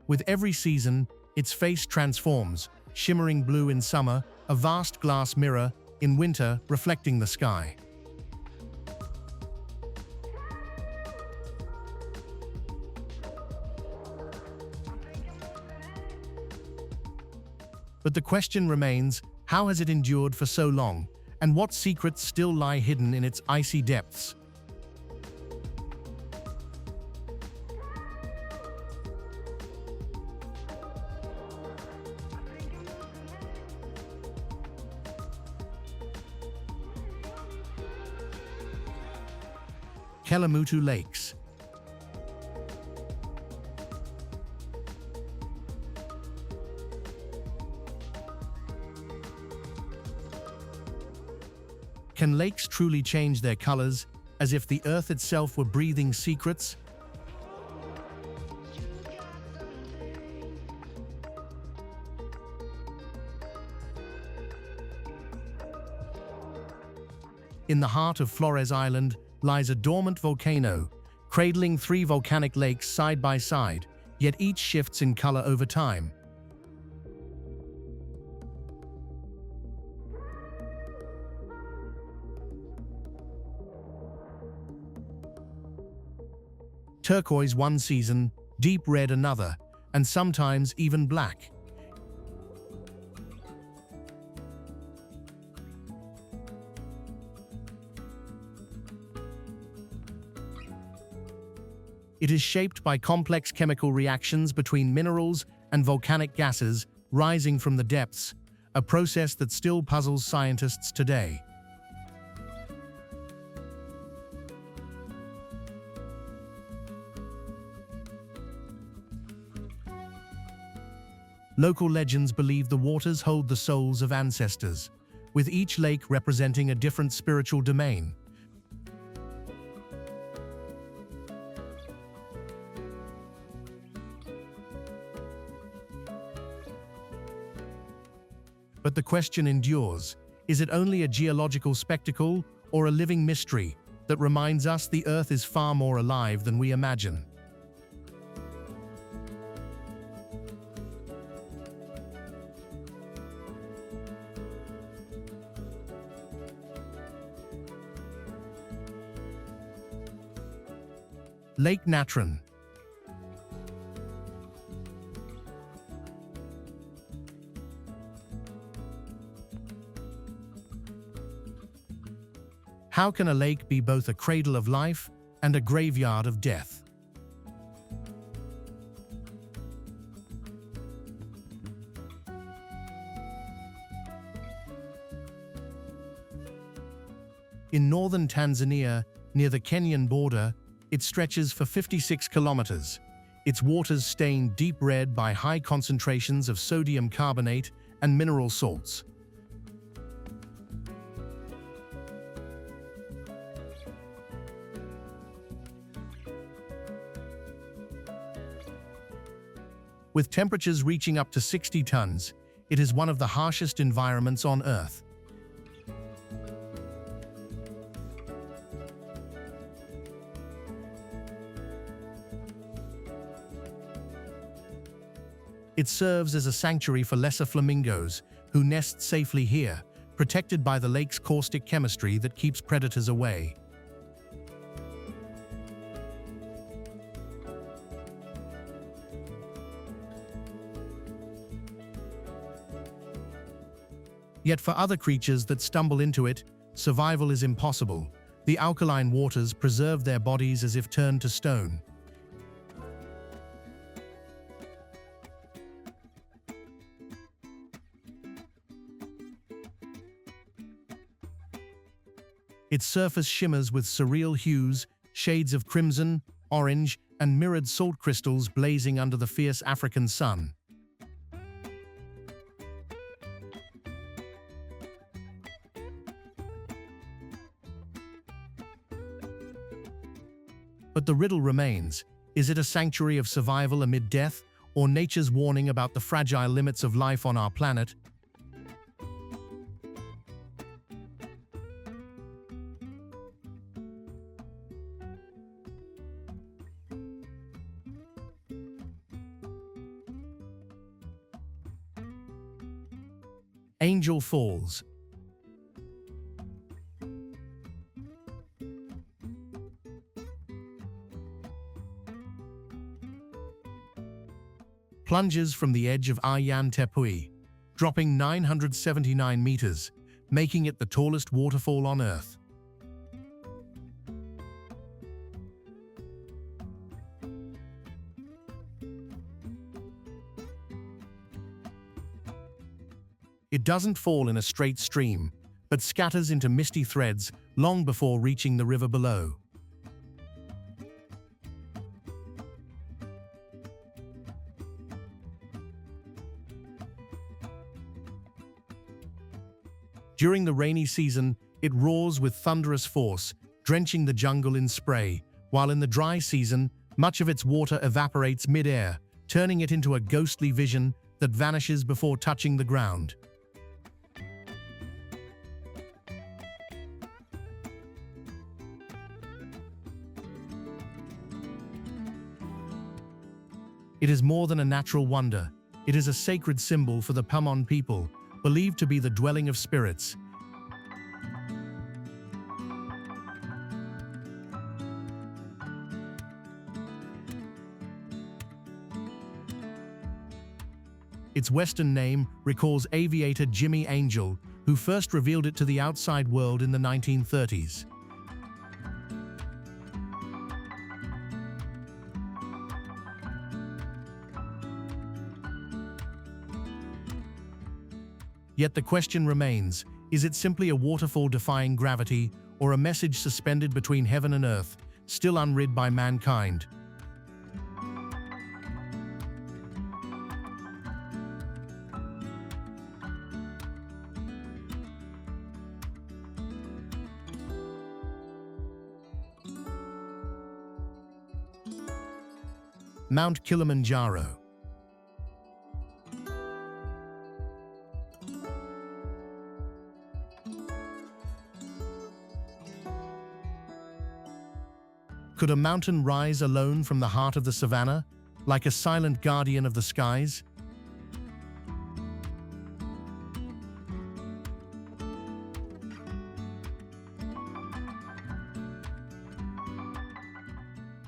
With every season, its face transforms, shimmering blue in summer, a vast glass mirror, in winter reflecting the sky. But the question remains, how has it endured for so long, and what secrets still lie hidden in its icy depths? Kelimutu Lakes. Can lakes truly change their colors, as if the earth itself were breathing secrets? In the heart of Flores Island lies a dormant volcano, cradling 3 volcanic lakes side by side, yet each shifts in color over time. Turquoise one season, deep red another, and sometimes even black. It is shaped by complex chemical reactions between minerals and volcanic gases rising from the depths, a process that still puzzles scientists today. Local legends believe the waters hold the souls of ancestors, with each lake representing a different spiritual domain. But the question endures, is it only a geological spectacle or a living mystery that reminds us the Earth is far more alive than we imagine? Lake Natron. How can a lake be both a cradle of life and a graveyard of death? In northern Tanzania, near the Kenyan border, it stretches for 56 kilometers. Its waters stained deep red by high concentrations of sodium carbonate and mineral salts. With temperatures reaching up to 60 tons, it is one of the harshest environments on Earth. It serves as a sanctuary for lesser flamingos, who nest safely here, protected by the lake's caustic chemistry that keeps predators away. Yet for other creatures that stumble into it, survival is impossible. The alkaline waters preserve their bodies as if turned to stone. Its surface shimmers with surreal hues, shades of crimson, orange, and mirrored salt crystals blazing under the fierce African sun. But the riddle remains. Is it a sanctuary of survival amid death, or nature's warning about the fragile limits of life on our planet? Angel Falls. Plunges from the edge of Ayan Tepui, dropping 979 meters, making it the tallest waterfall on Earth. It doesn't fall in a straight stream, but scatters into misty threads long before reaching the river below. During the rainy season, it roars with thunderous force, drenching the jungle in spray, while in the dry season, much of its water evaporates mid-air, turning it into a ghostly vision that vanishes before touching the ground. It is more than a natural wonder. It is a sacred symbol for the Pamon people, believed to be the dwelling of spirits. Its Western name recalls aviator Jimmy Angel, who first revealed it to the outside world in the 1930s. Yet the question remains, is it simply a waterfall defying gravity, or a message suspended between heaven and earth, still unread by mankind? Mount Kilimanjaro. Could a mountain rise alone from the heart of the savannah, like a silent guardian of the skies?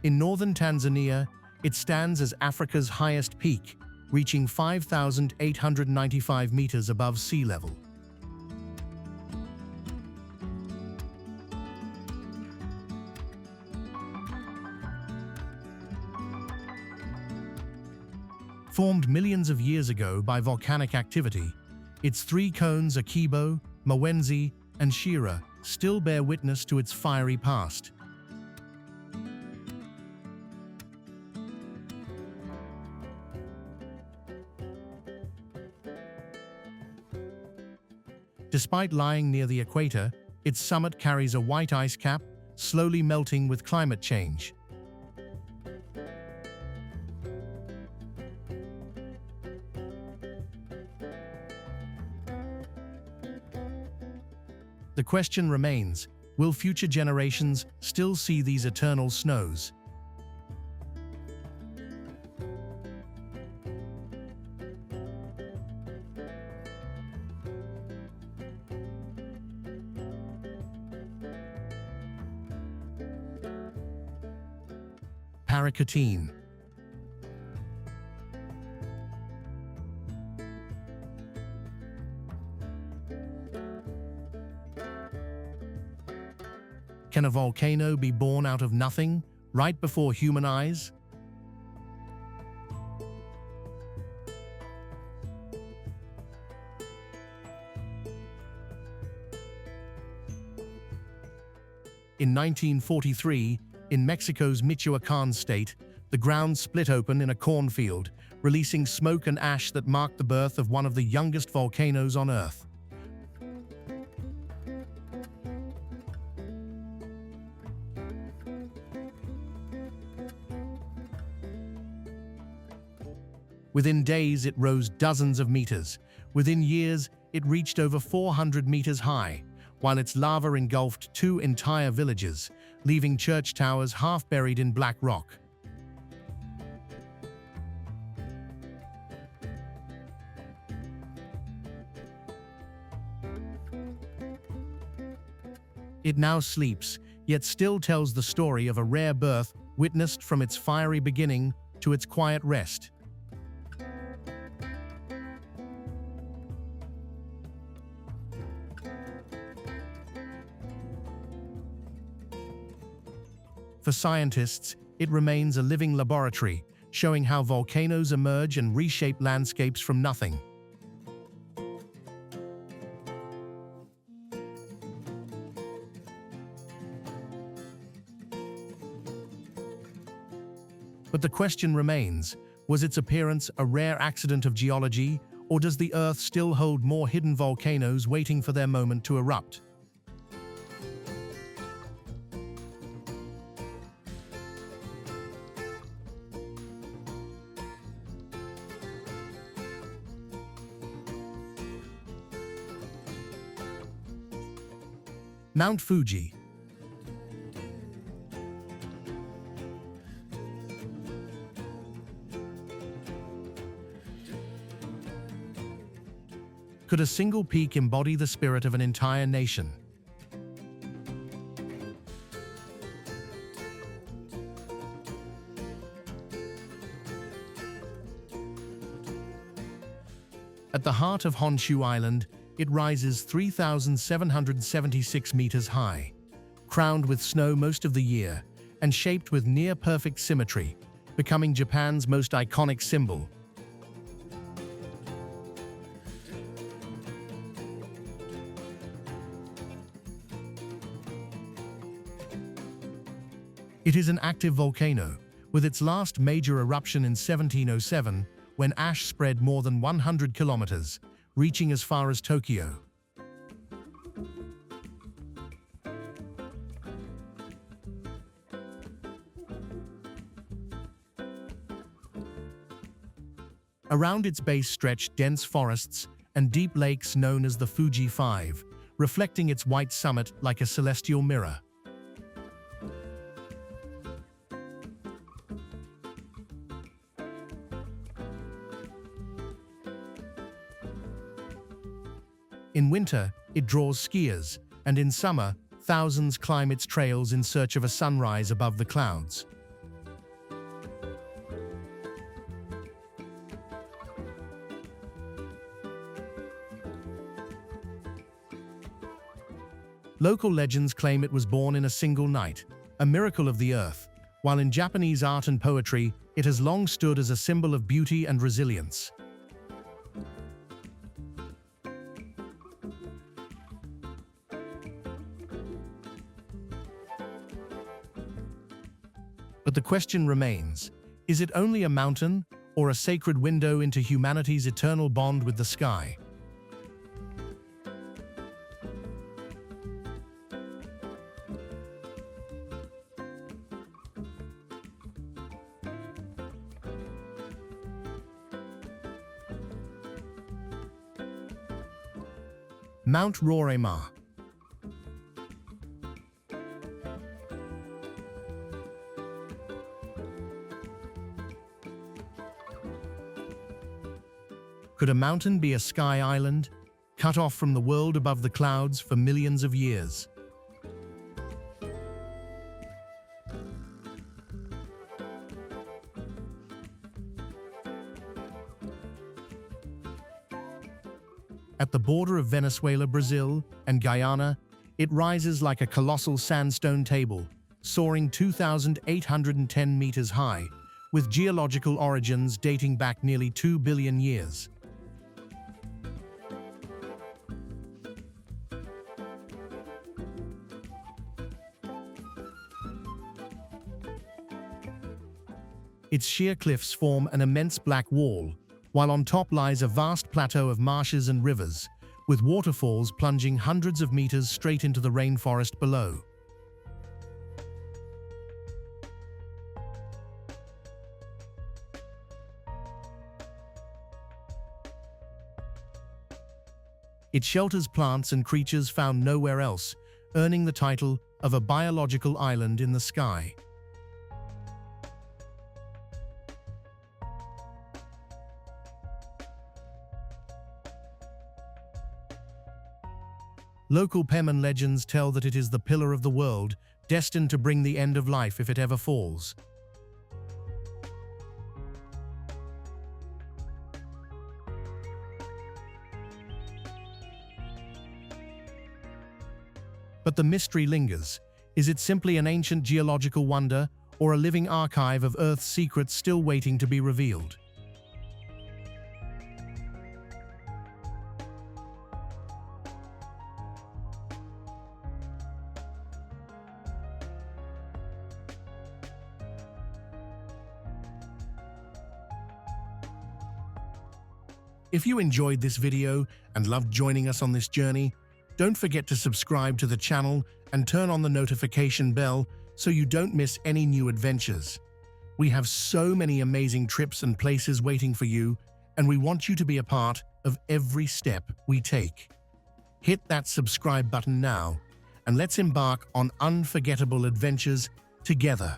In northern Tanzania, it stands as Africa's highest peak, reaching 5,895 meters above sea level. Formed millions of years ago by volcanic activity, its three cones Akibo, Mawenzi, and Shira still bear witness to its fiery past. Despite lying near the equator, its summit carries a white ice cap, slowly melting with climate change. The question remains, will future generations still see these eternal snows? Paracatine. Can a volcano be born out of nothing, right before human eyes? In 1943, in Mexico's Michoacán state, the ground split open in a cornfield, releasing smoke and ash that marked the birth of one of the youngest volcanoes on Earth. Within days, it rose dozens of meters. Within years, it reached over 400 meters high, while its lava engulfed 2 entire villages, leaving church towers half buried in black rock. It now sleeps, yet still tells the story of a rare birth witnessed from its fiery beginning to its quiet rest. For scientists, it remains a living laboratory, showing how volcanoes emerge and reshape landscapes from nothing. But the question remains, was its appearance a rare accident of geology, or does the Earth still hold more hidden volcanoes waiting for their moment to erupt? Mount Fuji. Could a single peak embody the spirit of an entire nation? At the heart of Honshu Island, it rises 3,776 meters high, crowned with snow most of the year, and shaped with near-perfect symmetry, becoming Japan's most iconic symbol. It is an active volcano, with its last major eruption in 1707, when ash spread more than 100 kilometers, reaching as far as Tokyo. Around its base stretch dense forests and deep lakes known as the Fuji Five, reflecting its white summit like a celestial mirror. In winter, it draws skiers, and in summer, thousands climb its trails in search of a sunrise above the clouds. Local legends claim it was born in a single night, a miracle of the earth, while in Japanese art and poetry, it has long stood as a symbol of beauty and resilience. But the question remains, is it only a mountain or a sacred window into humanity's eternal bond with the sky? Mount Roraima. Could a mountain be a sky island, cut off from the world above the clouds for millions of years? At the border of Venezuela, Brazil, and Guyana, it rises like a colossal sandstone table, soaring 2,810 meters high, with geological origins dating back nearly 2 billion years. Its sheer cliffs form an immense black wall, while on top lies a vast plateau of marshes and rivers, with waterfalls plunging hundreds of meters straight into the rainforest below. It shelters plants and creatures found nowhere else, earning the title of a biological island in the sky. Local Peman legends tell that it is the pillar of the world, destined to bring the end of life if it ever falls. But the mystery lingers. Is it simply an ancient geological wonder, or a living archive of Earth's secrets still waiting to be revealed? If you enjoyed this video and loved joining us on this journey, don't forget to subscribe to the channel and turn on the notification bell so you don't miss any new adventures. We have so many amazing trips and places waiting for you, and we want you to be a part of every step we take. Hit that subscribe button now, and let's embark on unforgettable adventures together.